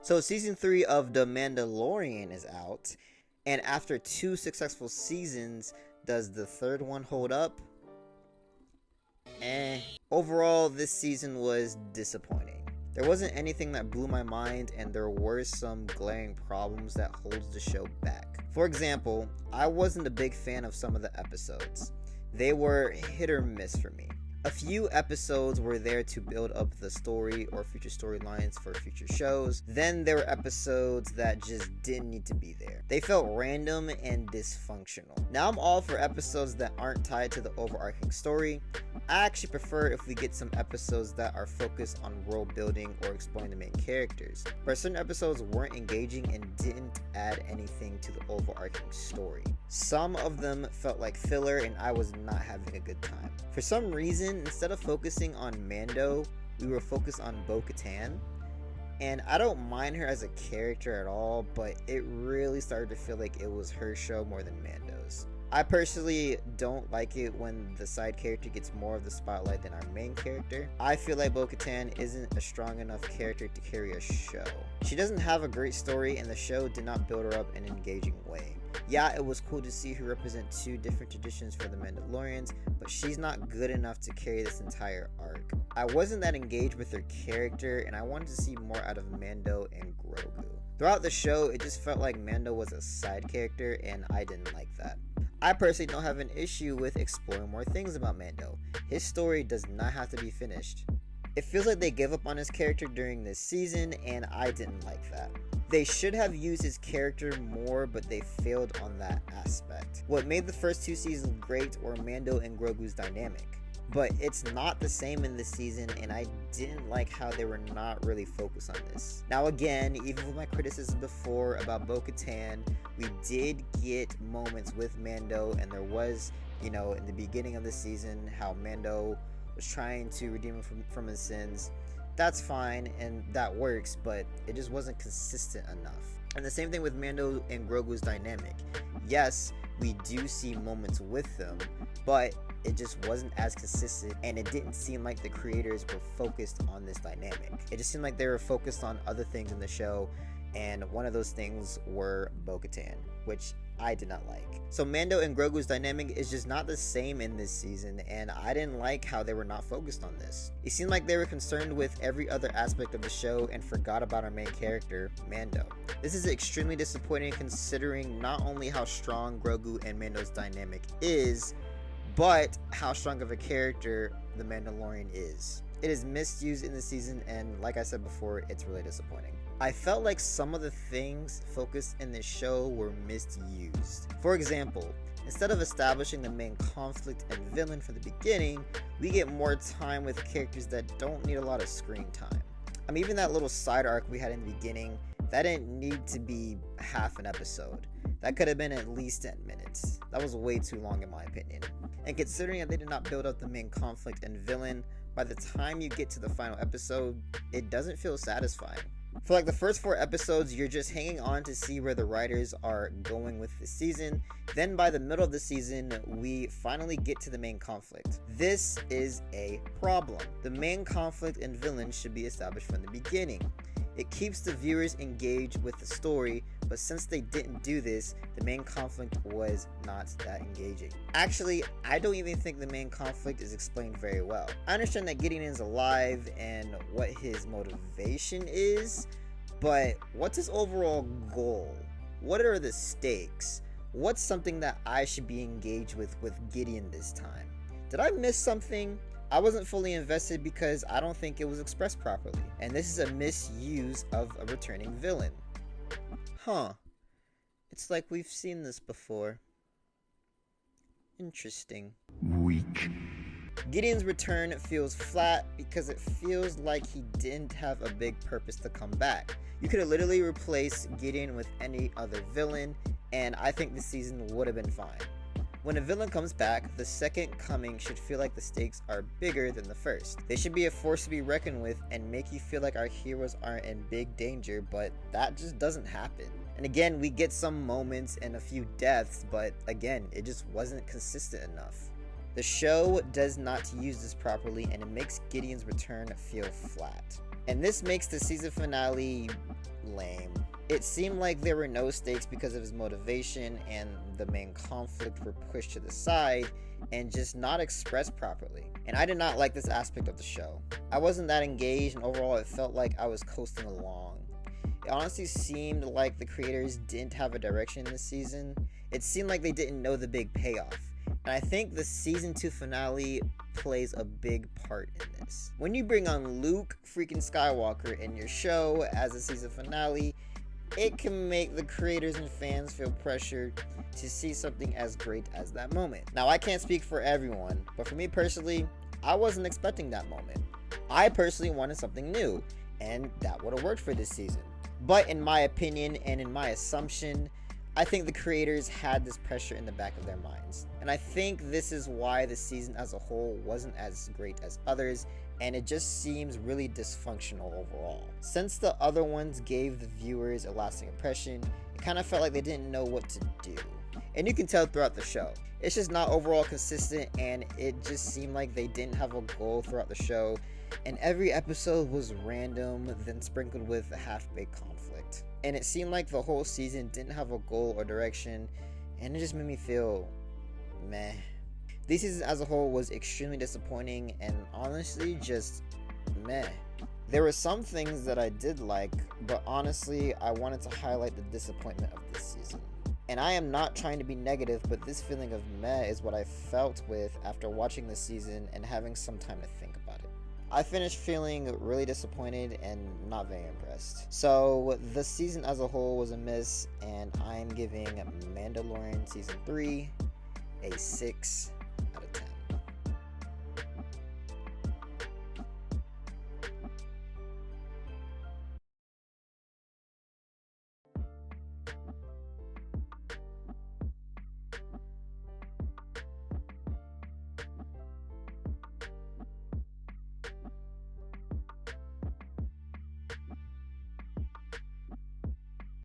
So season 3 of The Mandalorian is out, and after 2 successful seasons, does the third one hold up? Overall, this season was disappointing. There wasn't anything that blew my mind, and there were some glaring problems that holds the show back. For example, I wasn't a big fan of some of the episodes. They were hit or miss for me. A few episodes were there to build up the story or future storylines for future shows. Then there were episodes that just didn't need to be there. They felt random and dysfunctional. Now I'm all for episodes that aren't tied to the overarching story. I actually prefer if we get some episodes that are focused on world building or exploring the main characters. But certain episodes weren't engaging and didn't add anything to the overarching story. Some of them felt like filler and I was not having a good time. For some reason, instead of focusing on Mando, we were focused on Bo-Katan. And I don't mind her as a character at all, but it really started to feel like it was her show more than Mando's. I personally don't like it when the side character gets more of the spotlight than our main character. I feel like Bo-Katan isn't a strong enough character to carry a show. She doesn't have a great story and the show did not build her up in an engaging way. Yeah, it was cool to see her represent 2 different traditions for the Mandalorians, but she's not good enough to carry this entire arc. I wasn't that engaged with her character and I wanted to see more out of Mando and Grogu. Throughout the show, it just felt like Mando was a side character and I didn't like that. I personally don't have an issue with exploring more things about Mando. His story does not have to be finished. It feels like they gave up on his character during this season and I didn't like that. They should have used his character more, but they failed on that aspect. What made the first 2 seasons great were Mando and Grogu's dynamic. But it's not the same in this season and I didn't like how they were not really focused on this. Now again, even with my criticism before about Bo-Katan, we did get moments with Mando and there was, in the beginning of the season, how Mando was trying to redeem him from his sins. That's fine and that works, but it just wasn't consistent enough. And the same thing with Mando and Grogu's dynamic. Yes, we do see moments with them, but it just wasn't as consistent and it didn't seem like the creators were focused on this dynamic. It just seemed like they were focused on other things in the show, and one of those things were Bo-Katan, which I did not like. So Mando and Grogu's dynamic is just not the same in this season, and I didn't like how they were not focused on this. It seemed like they were concerned with every other aspect of the show and forgot about our main character, Mando. This is extremely disappointing considering not only how strong Grogu and Mando's dynamic is, but how strong of a character the Mandalorian is. It is misused in the season and like I said before, it's really disappointing. I felt like some of the things focused in this show were misused. For example, instead of establishing the main conflict and villain from the beginning, we get more time with characters that don't need a lot of screen time. Even that little side arc we had in the beginning, that didn't need to be half an episode. That could have been at least 10 minutes. That was way too long in my opinion. And considering that they did not build up the main conflict and villain, by the time you get to the final episode, it doesn't feel satisfying. For like the first 4 episodes, you're just hanging on to see where the writers are going with the season. Then by the middle of the season, we finally get to the main conflict. This is a problem. The main conflict and villain should be established from the beginning. It keeps the viewers engaged with the story, but since they didn't do this, the main conflict was not that engaging. Actually, I don't even think the main conflict is explained very well. I understand that Gideon is alive and what his motivation is, but what's his overall goal? What are the stakes? What's something that I should be engaged with Gideon this time? Did I miss something? I wasn't fully invested because I don't think it was expressed properly, and this is a misuse of a returning villain. It's like we've seen this before. Interesting. Weak. Gideon's return feels flat because it feels like he didn't have a big purpose to come back. You could have literally replaced Gideon with any other villain, and I think the season would have been fine. When a villain comes back, the second coming should feel like the stakes are bigger than the first. They should be a force to be reckoned with and make you feel like our heroes aren't in big danger, but that just doesn't happen. And again, we get some moments and a few deaths, but again, it just wasn't consistent enough. The show does not use this properly and it makes Gideon's return feel flat. And this makes the season finale lame. It seemed like there were no stakes because of his motivation, and the main conflict were pushed to the side and just not expressed properly. And I did not like this aspect of the show. I wasn't that engaged, and overall it felt like I was coasting along. It honestly seemed like the creators didn't have a direction this season. It seemed like they didn't know the big payoff. And I think the season 2 finale plays a big part in this. When you bring on Luke freaking Skywalker in your show as a season finale, it can make the creators and fans feel pressured to see something as great as that moment. Now, I can't speak for everyone, but for me personally, I wasn't expecting that moment. I personally wanted something new, and that would have worked for this season. But in my opinion and in my assumption, I think the creators had this pressure in the back of their minds. And I think this is why the season as a whole wasn't as great as others, and it just seems really dysfunctional overall. Since the other ones gave the viewers a lasting impression, it kind of felt like they didn't know what to do. And you can tell throughout the show. It's just not overall consistent, and it just seemed like they didn't have a goal throughout the show, and every episode was random, then sprinkled with a half-baked conflict. And it seemed like the whole season didn't have a goal or direction, and it just made me feel meh. This season as a whole was extremely disappointing and honestly just meh. There were some things that I did like, but honestly I wanted to highlight the disappointment of this season. And I am not trying to be negative, but this feeling of meh is what I felt with after watching this season and having some time to think about it. I finished feeling really disappointed and not very impressed. So the season as a whole was a miss, and I'm giving Mandalorian Season 3 a 6